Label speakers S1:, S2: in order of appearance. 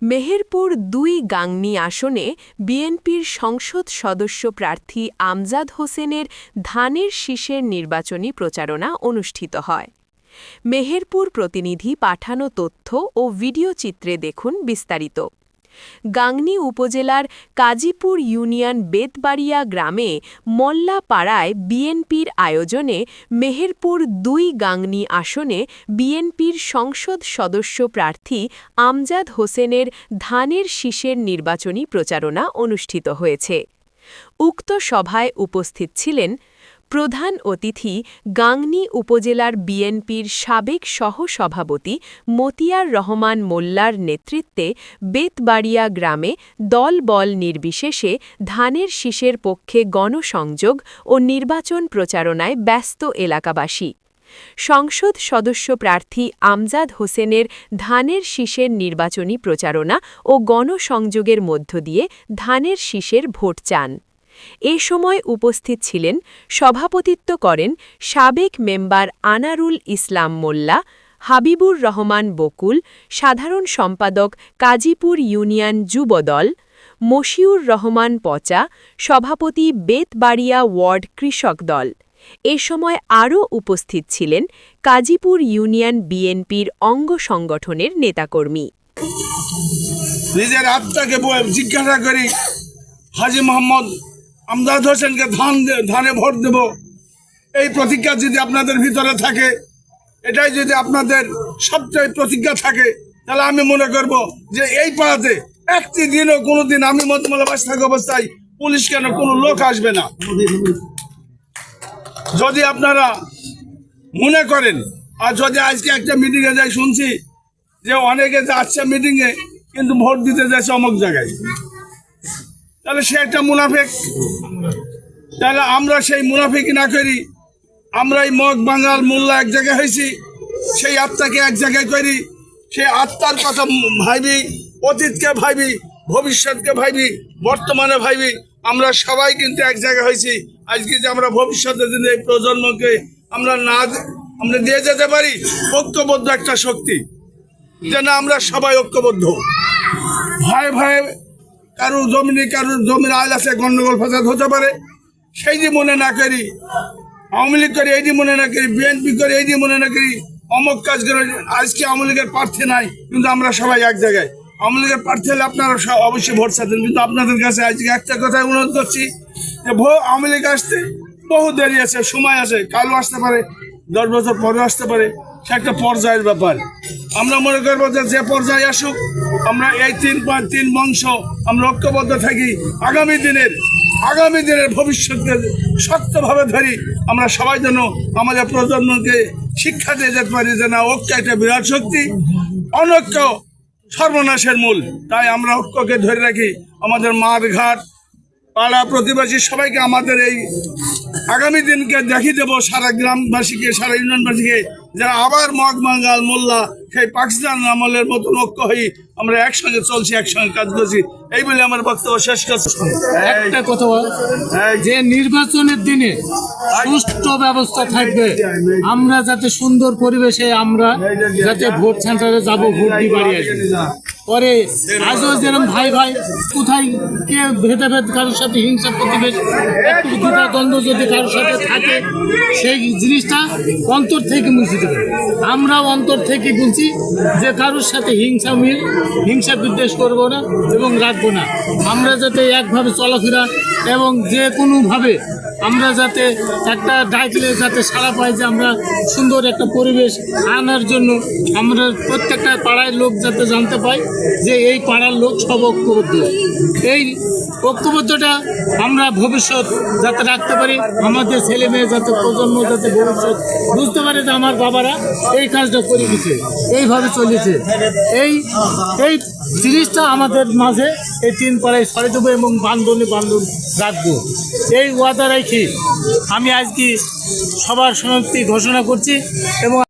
S1: মেহেরপুর ২ গাংনী আসনে বিএনপির সংসদ সদস্য প্রার্থী আমজাদ হোসেনের ধানের শীষের নির্বাচনী প্রচারণা অনুষ্ঠিত হয়। মেহেরপুর প্রতিনিধি পাঠানো তথ্য ও ভিডিও চিত্রে দেখুন বিস্তারিত। গাংনী উপজেলার কাজীপুর ইউনিয়ন বেতবাড়িয়া গ্রামে মোল্লাপাড়ায় বিএনপির আয়োজনে মেহেরপুর ২ গাংনী আসনে বিএনপির সংসদ সদস্য প্রার্থী আমজাদ হোসেনের ধানের শীষের নির্বাচনী প্রচারণা অনুষ্ঠিত হয়েছে। উক্ত সভায় উপস্থিত ছিলেন প্রধান অতিথি গাংনী উপজেলার বিএনপির সাবেক সহ-সভাপতি মতিয়ার রহমান মোল্লার নেতৃত্বে বেতবাড়িয়া গ্রামে দলবল নির্বিশেষে ধানের শীষের পক্ষে গণসংযোগ ও নির্বাচন প্রচারণায় ব্যস্ত এলাকাবাসী। সংসদ সদস্য প্রার্থী আমজাদ হোসেনের ধানের শীষের নির্বাচনী প্রচারণা ও গণসংযোগের মধ্য দিয়ে ধানের শীষের ভোট চান। এ সময় উপস্থিত ছিলেন সভাপতিত্ব করেন সাবেক মেম্বার আনারুল ইসলাম মোল্লা, হাবিবুর রহমান বকুল, সাধারণ সম্পাদক কাজীপুর ইউনিয়ন যুবদল, মশিউর রহমান পচা, সভাপতি বেতবাড়িয়া ওয়ার্ড কৃষক দল। এ সময় আরও উপস্থিত ছিলেন কাজীপুর ইউনিয়ন বিএনপির অঙ্গ সংগঠনের নেতাকর্মী।
S2: নিজের আত্মাকে জিজ্ঞাসা করি, হাজী মোহাম্মদ আমজাদ হোসেনকে ধানে ভোট দেব, এই প্রতিজ্ঞা যদি আপনাদের ভিতরে থাকে, এটাই যদি আপনাদের সবচেয়ে প্রতিজ্ঞা থাকে, তাহলে আমি মনে করব যে এই পাড়াতে একটি দিনও কোনোদিন আমি মতমলা বাস থাকা অবস্থায় পুলিশ কেন কোনো লোক আসবে না। যদি আপনারা মনে করেন, আর যদি আজকে একটা মিটিংয়ে যাই শুনছি যে অনেকে যাচ্ছে মিটিংয়ে কিন্তু ভোট দিতে যাচ্ছে অমুক জায়গায়, তাহলে সে একটা মুনাফিক। তাহলে আমরা সেই মুনাফিক না করি, আমরা এই মগ বাঙাল মোল্লা এক জায়গায় হয়েছি, সেই আত্মাকে এক জায়গায় করি, সেই আত্মার কথা ভাবি, অতীতকে ভাবি, ভবিষ্যৎকে ভাবি, বর্তমানে ভাবি। আমরা সবাই কিন্তু এক জায়গায় হয়েছি। আজকে যে আমরা ভবিষ্যতের দিনে এই প্রজন্মকে আমরা দিয়ে যেতে পারি ঐক্যবদ্ধ একটা শক্তি, যেন আমরা সবাই ঐক্যবদ্ধ। ভয়ে ভয়ে কারোর জমির আইল আছে, গন্ডগোল ফাসাদ হতে পারে, সেই যে মনে না করি, আওয়ামী লীগ করি এই যে মনে না করি, বিএনপি করি এই যে মনে না করি, অমুক কাজ করে। আজকে আওয়ামী লীগের প্রার্থী নাই, কিন্তু আমরা সবাই এক জায়গায়। আওয়ামী লীগের প্রার্থী হলে আপনারা অবশ্যই ভোট চাচ্ছেন, কিন্তু আপনাদের কাছে আজকে একটা কথাই অনুরোধ করছি যে আওয়ামী লীগ আসতে বহু দেরি আছে, সময় আছে, কালও আসতে পারে, 10 বছর পরে আসতে পারে, সে একটা পর্যায়ের ব্যাপার। আমরা মনে করবো যে পর্যায়ে আসুক, আমরা এই তিন বংশ আমরা ঐক্যবদ্ধ থাকি, আগামী দিনের ভবিষ্যৎকে শক্তভাবে ধরি। আমরা সবাই যেন আমাদের প্রজন্মকে শিক্ষা দিয়ে যেতে পারি যে না, ঐক্য একটা বিরাট শক্তি, অনৈক্য সর্বনাশের মূল। তাই আমরা ঐক্যকে ধরে রাখি। আমাদের মাঠ ঘাট পাড়া প্রতিবেশী সবাইকে আমাদের এই আগামী দিনকে দেখিয়ে দেবো, সারা গ্রামবাসীকে, সারা ইউনিয়নবাসীকে, যারা আবার মগ বাঙ্গাল মোল্লা সেই পাকিস্তান আমলের মতন ঐক্য হই আমরা একসঙ্গে চলছি, একসঙ্গে কাজ করছি। এই বলে আমার বক্তব্য শেষ করছি।
S3: একটা কথা, যে নির্বাচনের দিনে সুষ্ঠু ব্যবস্থা থাকবে, আমরা যাতে সুন্দর পরিবেশে আমরা যাতে ভোট সেন্টারে যাব, ভোট দিয়ে বাড়ি আসবো। পরে আজও যেরকম ভাই কোথায় কে ভেদাভেদ, কারোর সাথে হিংসা প্রতিবেশ, একটু দুটা দ্বন্দ্ব যদি কারোর সাথে থাকে, সেই জিনিসটা অন্তর থেকে মুছে দেবে। আমরাও অন্তর থেকে বলছি যে কারোর সাথে হিংসা বিদ্বেষ করবো না এবং রাখবো না। আমরা যাতে একভাবে চলাফেরা এবং যে কোনোভাবে আমরা যাতে একটা ডাকলে যাতে সাড়া পাই, যে আমরা সুন্দর একটা পরিবেশ আনার জন্য আমরা প্রত্যেকটা পাড়ার লোক যাতে জানতে পাই যে এই পাড়ার লোক সব ঐক্যবদ্ধ। এই ঐক্যবদ্ধটা আমরা ভবিষ্যৎ যাতে রাখতে পারি, আমাদের ছেলে মেয়ে যাতে প্রজন্ম যাতে ভবিষ্যৎ বুঝতে পারে যে আমার বাবারা এই কাজটা করে দিচ্ছে, এইভাবে চলেছে। এই জিনিসটা আমাদের মাঝে এই 3 পাড়ায় ছড়িয়ে দেবো এবং বান্ধব রাখবো। এই ওয়াদা রাখি আমি আজকে সবার সমাপ্তি ঘোষণা করছি এবং